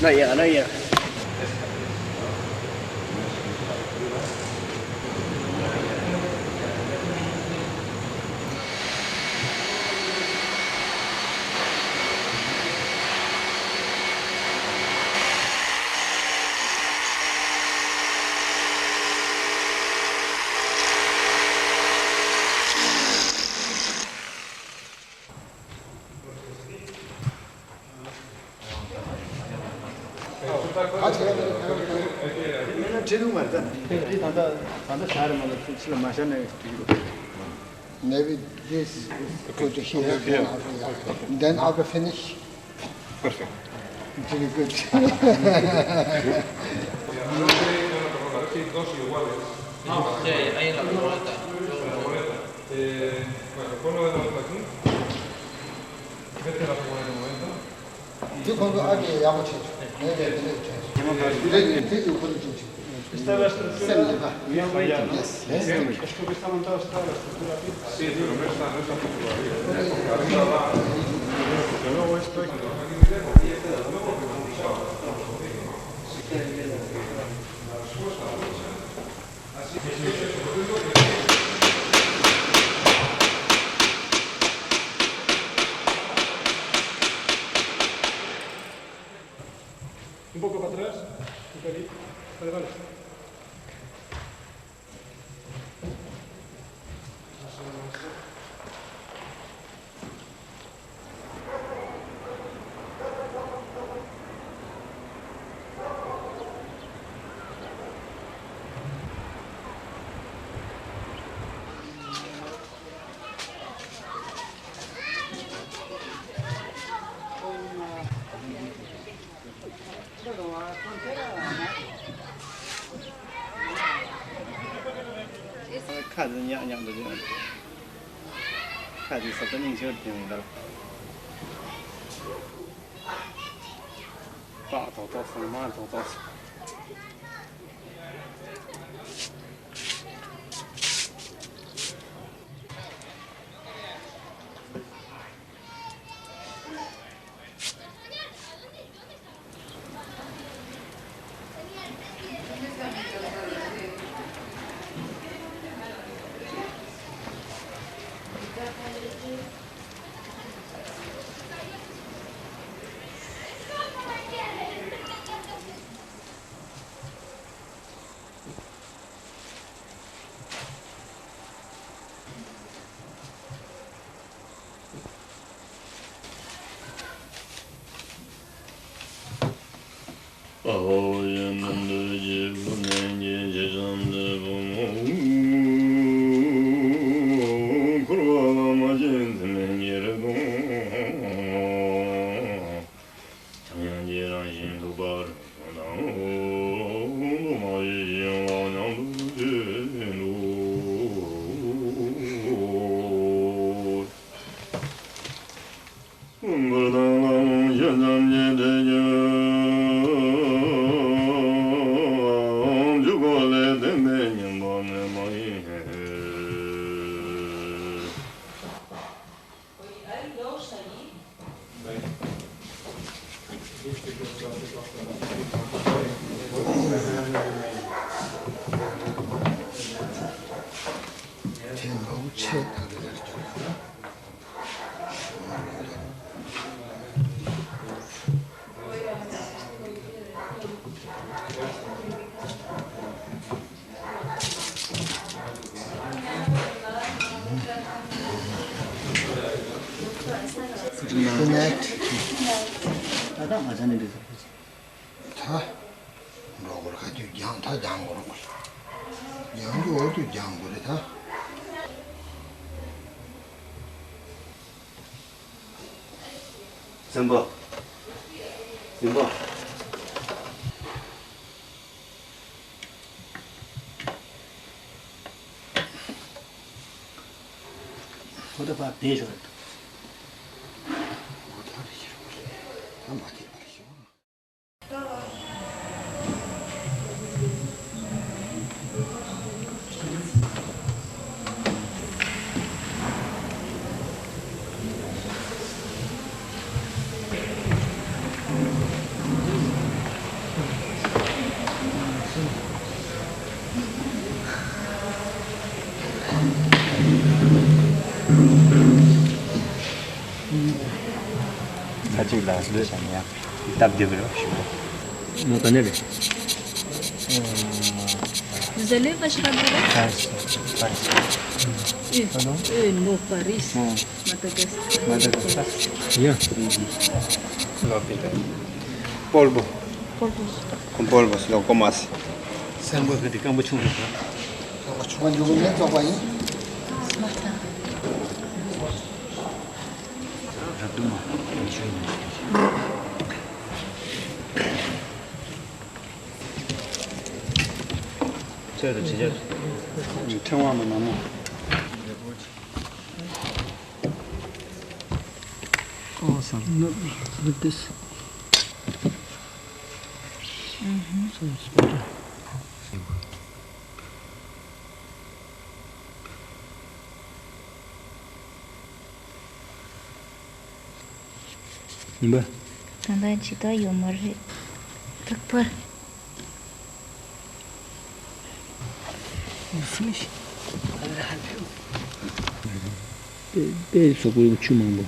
Not yet, not yet. Maybe this put here, then after finish. Perfect. Very good. Ahí en la boleta. Bueno, ponlo de nuevo aquí. Vete a la figura de un momento. Yo cuando alguien llamo chicho, Está la estructura bien fallada, ¿no? Yes. Esto que está montado está la estructura bien. Sí, pero no está todavía. Arriba va. Porque luego esto... Un poco para atrás, un pelito. Vale, vale.看着娘娘的这样，看着是个人就定的了。大头到风满头到。Good night. 다 먹으러 가지고 다 장고로 양도 어디 장고래 다. 선보. 선보.我把别着。 다 같이 나서 되잖아요. 답되고요. 뭐 전에 Vous allez vachement bien? No, Paris. Madagascar. Yeah. Polvo. Polvo. Con polvo, lo comas. Sambo que te cambo chungo. 원주군에 저거이 Matin. 저도 진짜 청와만 너무 awesome. Not with this. So it's better. 뭐? Tanda chita yomari. Takpar. Finish. 배 속으로 주먹 뭐.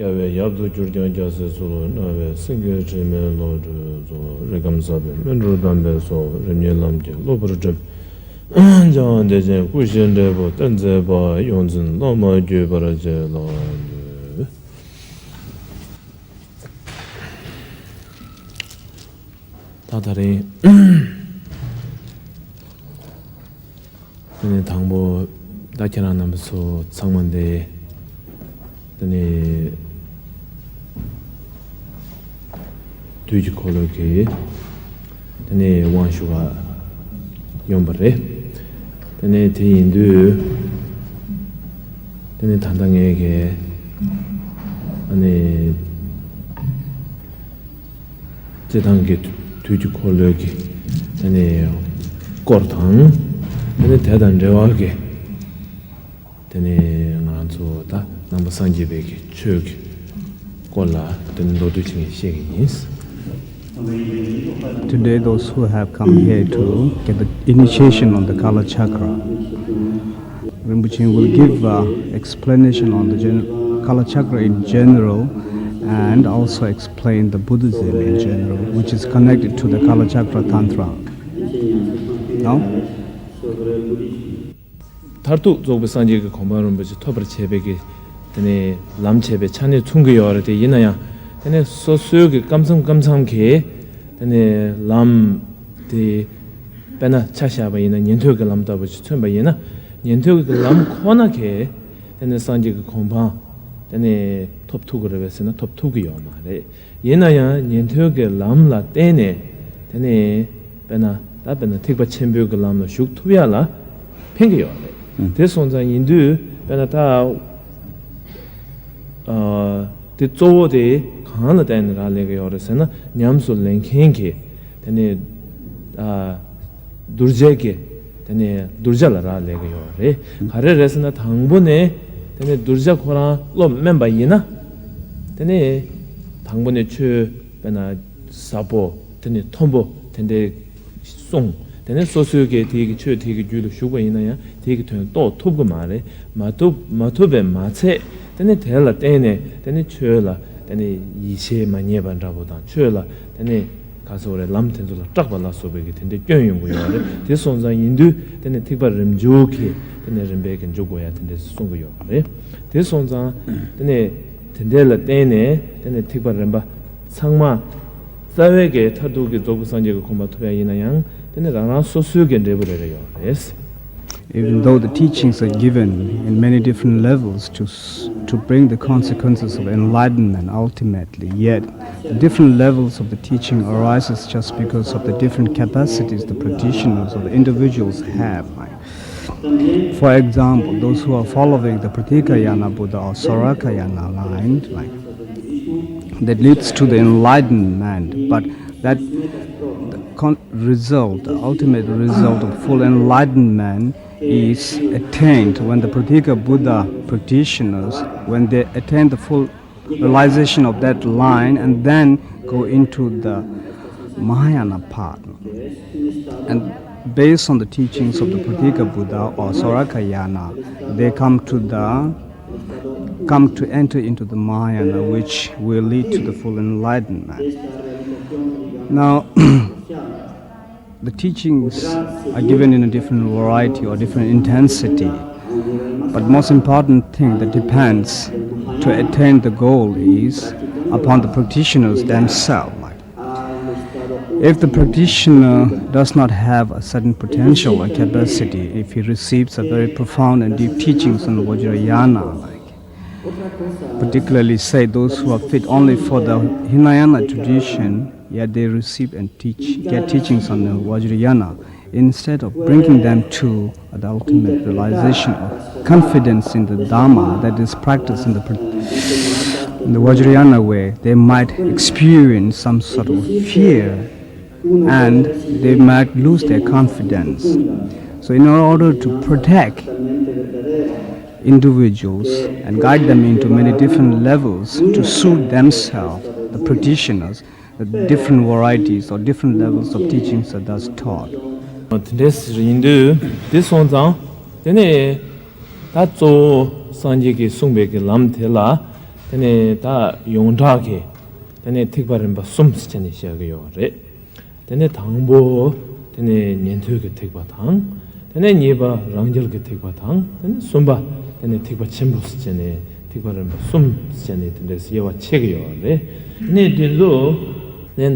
야외 야도 줄전 자세소로 나외 생겨 지면 로도 레감사베 맨로담베소 레녜람제 로브르점 자한데제 구신데보 던제바 용진 너마게 바라제라 다다리 네 당보 다케라남소 상만데 네 뒤지콜로게 네 원슈가 용버레 네 대인도 네 단당에게 아니 제단계 뒤지콜로게 네 거당 네 대단저하게 네 나한테다 넘버 상지베게 쭉 콜라 된 노두칭이 시행이스. Today, those who have come here to get the initiation on the Kalachakra, Rinpoche will give explanation on the Kalachakra in general and also explain the Buddhism in general, which is connected to the Kalachakra Tantra. No? tartu zogbe sanje ge kombaron beji tobar chebege tene lam chebe chane chungge yore de yinaya tene so suyoge kamsam ke tene lam de bena chashaba yina nyentyoge lam da beji chunba yina 년토 그 람코나게 tene sanji ke kompa tene top tu gre besena top tu gi yoma re yena ya nyentyo ke lam la tene tene bena ta bena tikba chembyo ke lam la shuk tu ya la peng yo re de sonza indu bena ta de zo de kan la den ra le ge yo re sena nyamso lenken ke tene durje ke tene durja la ra le ge yo re gare resena 당분에 tene durja khora lo memba yina tene 당분에 추 bena sapo tene tombo tene song tene sosuge 되게 추 되게 줄로 쉬고 있나야 되게 또 톱고 말해 마토베 마체 tene 텔라 tene tene 추라 tene 이세 많이 반라보다 추라 tene 가서 우리 람텐줄라 딱 발라서베게 텐데 껴용고요. 대손자 인도 tene tik바름 조기 tene rim베겐 조고야 텐데 송고요. 대손자 tene 텐데라 tene tene tik바름바 상마 사회계 타도기 조부산제가 고마토야이나양 tene 라나 소수게 레버래요. yes. Even though the teachings are given in many different levels to bring the consequences of enlightenment ultimately, yet the different levels of the teaching arises just because of the different capacities the practitioners or the individuals have. For example, those who are following the Pratikayana Buddha or Sarakayana line, that leads to the enlightenment, but that the ultimate result of full enlightenment is attained when the Pratika Buddha practitioners, when they attain the full realization of that line and then go into the Mahayana path. And based on the teachings of the Pratika Buddha or Sarakayana, they come to enter into the Mahayana, which will lead to the full enlightenment. Now, the teachings are given in a different variety or different intensity, but most important thing that depends to attain the goal is upon the practitioners themselves. If the practitioner does not have a certain potential or capacity, if he receives a very profound and deep teachings on Vajrayana, particularly say those who are fit only for the Hinayana tradition, yet they receive and get teachings on the Vajrayana, instead of bringing them to the ultimate realization of confidence in the Dhamma that is practiced in the Vajrayana way, they might experience some sort of fear and they might lose their confidence. So in order to protect individuals and guide them into many different levels to suit themselves, the practitioners, the different varieties or different levels of teachings are thus taught. This Hindu, this one, then that's all Sanjiki Sumbeki Lamtela, then that Yongdaki, then a Tikbarimba Sums Chenishago, then a Tangbo, then a Yentuka Tikbatang, then a Niba Rangel Tikbatang, then a Sumba, then a Tikba Chimbus Chene, Tikbarimba Sums Chene, then there's Yawa Chegio, then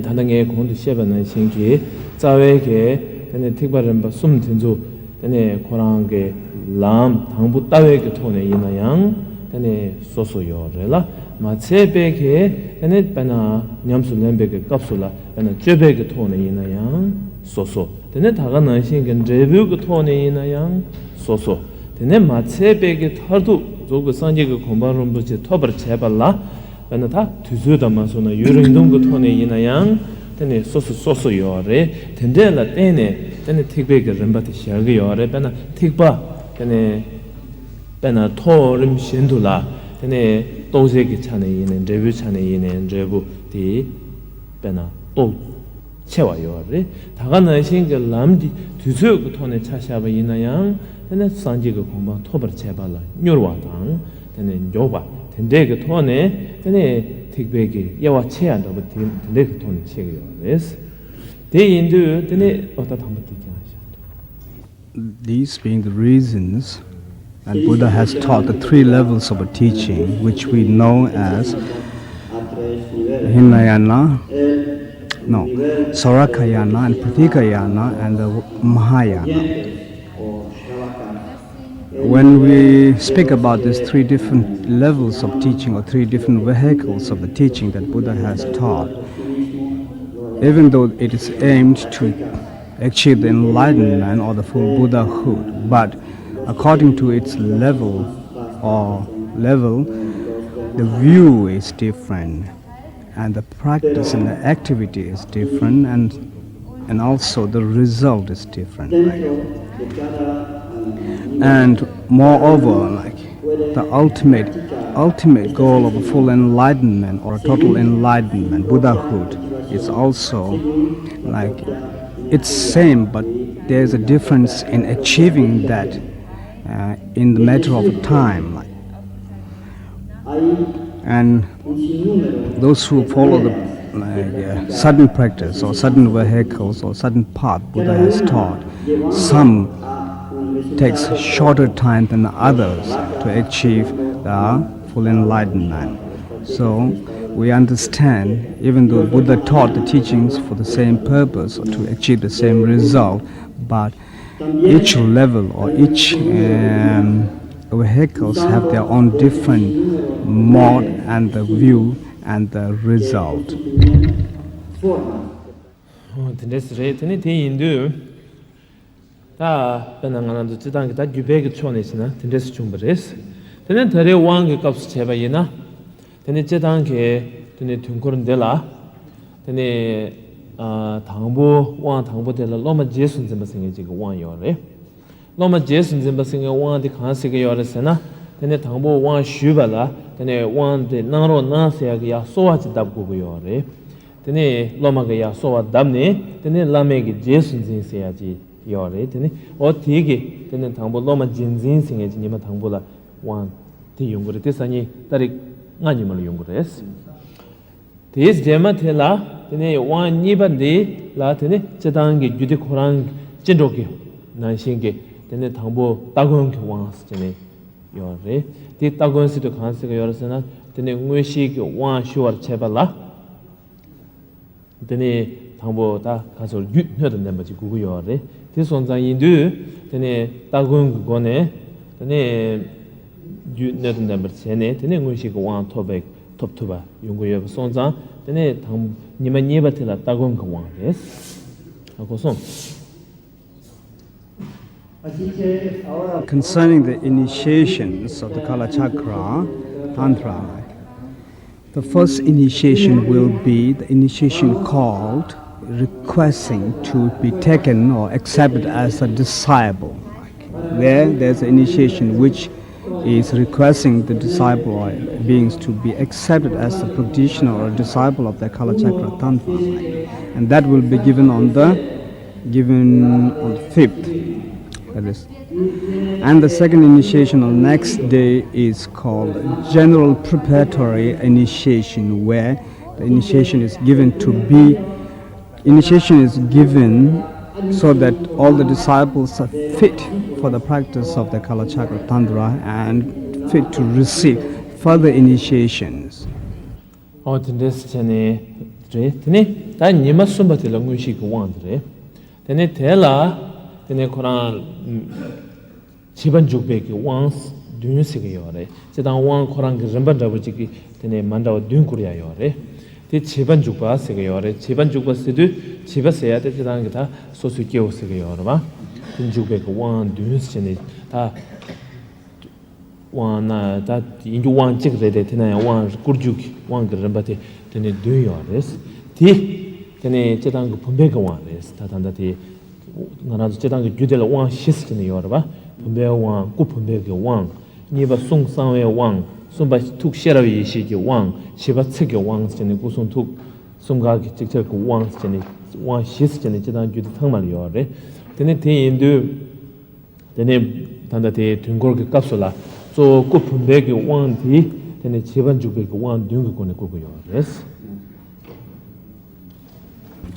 단당에 공도 시험하는 신기 자외게 근데 특별한 숨 된조 근데 고랑게 람 당부 따외게 토네 이나양 근데 소소요래라 마체베게 근데 바나 냠수 렘베게 갑술라 바나 쩨베게 토네 이나양 소소 근데 다가는 신겐 제부게 토네 이나양 소소 근데 마체베게 터도 조그 산지게 공부하는 부지 터버 제발라 and that to the Masona, Yuring go Tony in a young, then a soso yore, Tendela tene, then a tick big rembati shaggy or a bena tickba, then a bena torim shindula, then a dozegi chane in and revu chane in and revu di bena do chewa yore, Tagana single lamdi to the Tony Chashaba in a young, then a Sanjigo Kumba Tober Chebala, Nurwatang, then in Yoba. Tendega tone, tene tikbegi, yawa cheanda, but tendega tone chegio, yes? They indu, tene otatamatikanasha. These being the reasons, and Buddha has taught the three levels of a teaching, which we know as Hinayana, Sarakayana, and Pratikayana, and the Mahayana. when we speak about these three different levels of teaching or three different vehicles of the teaching that Buddha has taught, even though it is aimed to achieve the enlightenment or the full Buddhahood, but according to its level, the view is different, and the practice and the activity is different, and also the result is different. And moreover, like the ultimate goal of a full enlightenment or a total enlightenment, Buddhahood, is also like it's same, but there's a difference in achieving that in the matter of time. And those who follow the sudden practice or sudden vehicles or sudden path Buddha has taught, some takes shorter time than the others to achieve the full enlightenment. So we understand, even though Buddha taught the teachings for the same purpose or to achieve the same result, but each level or each vehicles have their own different mode and the view and the result. 다 변한가는도 지단 다 규백의 촌에서나 된데서 중벌했어. 되는 대래 왕의 값을 제바이나 되는 제단게 되는 등고른 데라 되는 당보 왕 당보 데라 로마 제순 좀 생겨 지금 왕요래. 로마 제순 좀 생겨 왕의 간세가 요래서나 되는 당보 왕 슈발라 되는 왕의 나로 나세야가 야 소와지 답고 요래. 되는 로마가 야 소와 답네 되는 라메기 제순 생세야지 요래 되네 어디게 되는 당보 로마 진진 생애지 니마 당보라 왕 대용거를 대산이 따리 아니면 용거를 했어 대스 제마텔라 되네 왕 니반데 라 되네 제단게 유대 코랑 진족게 난신게 되네 당보 따군 왕스 되네 요래 디 따군스도 간스가 요래서나 되네 응외시 왕 쇼어 제발라 되네 당보 다 가서 유혀든 데 뭐지 구구요래 대선장 인도 되네 따군 그거네 되네 유혀든 데 뭐지네 되네 응시고 왕 토백 톱토바 용고여 선장 되네 당 니만 예바텔라 따군 그 왕데스 하고서 Concerning the initiations of the Kalachakra Tantra, the first initiation will be the initiation called requesting to be taken or accepted as a disciple. There's an initiation which is requesting the disciple or beings to be accepted as a practitioner or a disciple of the Kalachakra Tantra, and that will be given on the 5th. That is. And the second initiation on the next day is called general preparatory initiation, where the initiation is given so that all the disciples are fit for the practice of the Kalachakra Tantra and fit to receive further initiations. this 전에 드네 다 니마 숨바텔 랑군시 그 왕들에 되네 텔라 되네 코란 지반 죽베기 왕 듄스게 요래 제단 왕 코란 그 remban 잡으지기 되네 만다와 듄쿠리야 요래 대 지반 죽바스게 요래 지반 죽바스도 집에서야 되다는 게다 소수기 오스게 요래봐 듄죽베기 왕 듄스네 다 왕나 다 인주 왕 찍으래 되네 왕 꾸르죽 왕 그 rem바테 되네 듄요레스 디 되네 제단 그 분배가 왕레스 다 단다디 나라도 제단게 규델 왕 시스템이 요러봐 분배 왕 꾸분배게 왕 니바 송상의 왕 송바 툭 셰라위 시기 왕 시바 측의 왕 전에 구송 툭 송가기 직접 그 왕 전에 왕 시스템이 제단 규드 상말 요래 되네 대인도 되네 단다데 둥골게 값솔라 저 꾸분배게 왕디 되네 제반 주베게 왕 둥고네 꾸고 요레스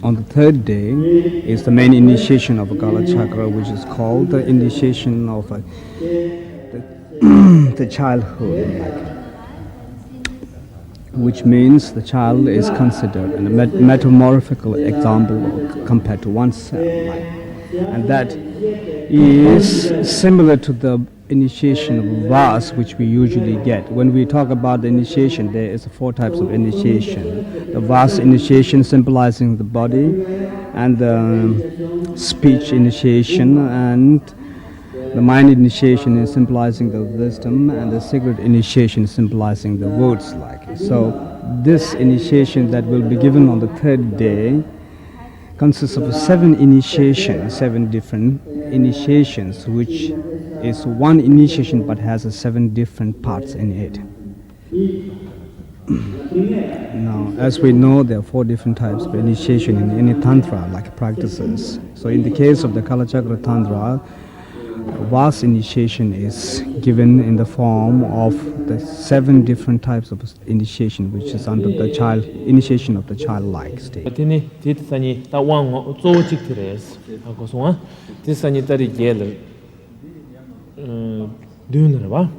On the third day is the main initiation of a Kalachakra, which is called the initiation of the childhood, which means the child is considered a metamorphical example compared to oneself, and that is similar to the initiation of vas which we usually get. When we talk about the initiation, there is 4 types of initiation. The vas initiation symbolizing the body, and the speech initiation, and the mind initiation is symbolizing the wisdom, and the secret initiation is symbolizing the words like. So this initiation that will be given on the 3rd day consists of 7 initiations, 7 different initiations, which is one initiation but has 7 different parts in it. Now, as we know, there are 4 different types of initiation in any tantra, like practices. So in the case of the Kalachakra Tantra, vas initiation is given in the form of the 7 different types of initiation, which is under the child initiation of the childlike state. Tini titsani ta wang zo chik tres ko so titsani tari gel dun ba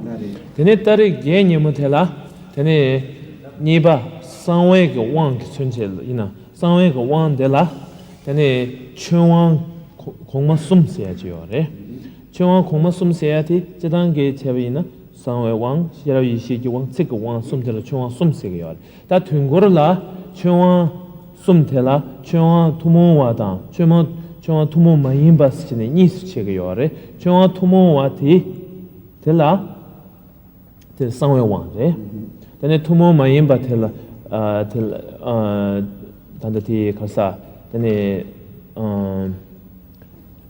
tene tari ge ni mo thela tene ni ba sanwe ge wang chunchel ina sanwe ge wang de la tene chwang kongma sum se ya jiyo re chwang kongma sum se ya ti jidang ge chebina 상외 왕 시라위 시기 왕 책 왕 숨들 총왕 숨세게요. 다 퉁고르라 총왕 숨텔라 총왕 투모와다 총왕 투모 마임바스치네 니스체게요레 총왕 투모와티 텔라 텔 상외 왕데 근데 투모 마임바 텔라 단다티 가사 근데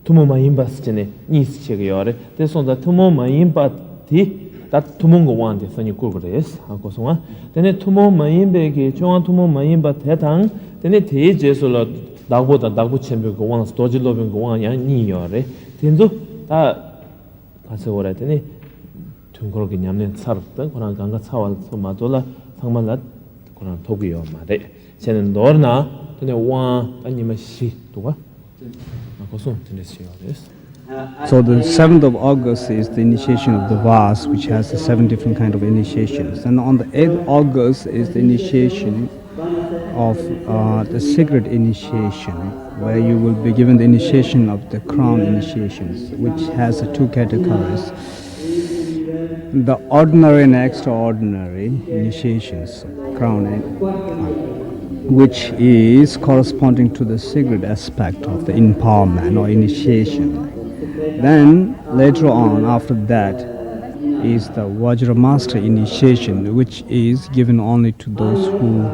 투모 마임바스치네 니스체게요레 대sonda 투모 마임바티 that tumungo wan de sani kurgres ko songa tene tumo mayimbe ge chong tumo mayimba tetang tene te jesola dagboda dagbu chembe go wan stoji loben go wan ya ni yore tenzo ta 가서 오라 했더니 둥그렇게 냠는 살았던 그런 강가 차월 소마돌라 상만라 그런 도구요 말에 쟤는 너나 근데 와 아니면 시 도가 고소 되는지요. So the 7th of August is the initiation of the vas, which has the 7 different kind of initiations. And on the 8th of August is the initiation of the secret initiation, where you will be given the initiation of the crown initiations, which has 2 categories. The ordinary and extraordinary initiations, crown, which is corresponding to the secret aspect of the empowerment or initiation. Then later on, after that, is the Vajra Master initiation, which is given only to those who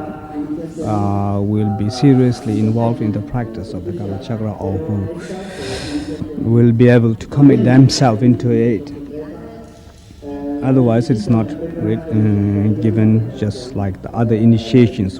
will be seriously involved in the practice of the Kalachakra, or who will be able to commit themselves into it. Otherwise, it's not given just like the other initiations.